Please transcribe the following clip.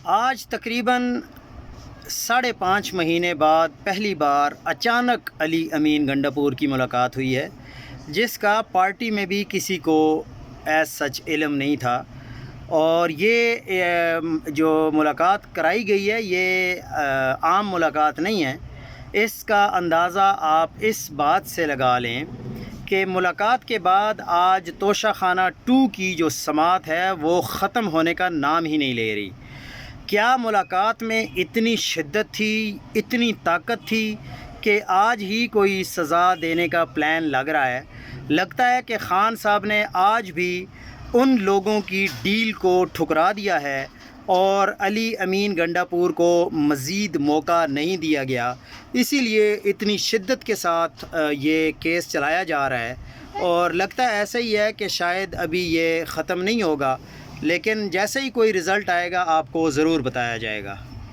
آج تقریباً 5.5 مہینے بعد پہلی بار اچانک علی امین گنڈاپور کی ملاقات ہوئی ہے، جس کا پارٹی میں بھی کسی کو ایز سچ علم نہیں تھا۔ اور یہ جو ملاقات کرائی گئی ہے یہ عام ملاقات نہیں ہے۔ اس کا اندازہ آپ اس بات سے لگا لیں کہ ملاقات کے بعد آج توشہ خانہ 2 کی جو سماعت ہے وہ ختم ہونے کا نام ہی نہیں لے رہی۔ کیا ملاقات میں اتنی شدت تھی، اتنی طاقت تھی کہ آج ہی کوئی سزا دینے کا پلان لگ رہا ہے؟ لگتا ہے کہ خان صاحب نے آج بھی ان لوگوں کی ڈیل کو ٹھکرا دیا ہے اور علی امین گنڈاپور کو مزید موقع نہیں دیا گیا، اسی لیے اتنی شدت کے ساتھ یہ کیس چلایا جا رہا ہے۔ اور لگتا ہے ایسا ہی ہے کہ شاید ابھی یہ ختم نہیں ہوگا، لیکن جیسے ہی کوئی رزلٹ آئے گا آپ کو ضرور بتایا جائے گا۔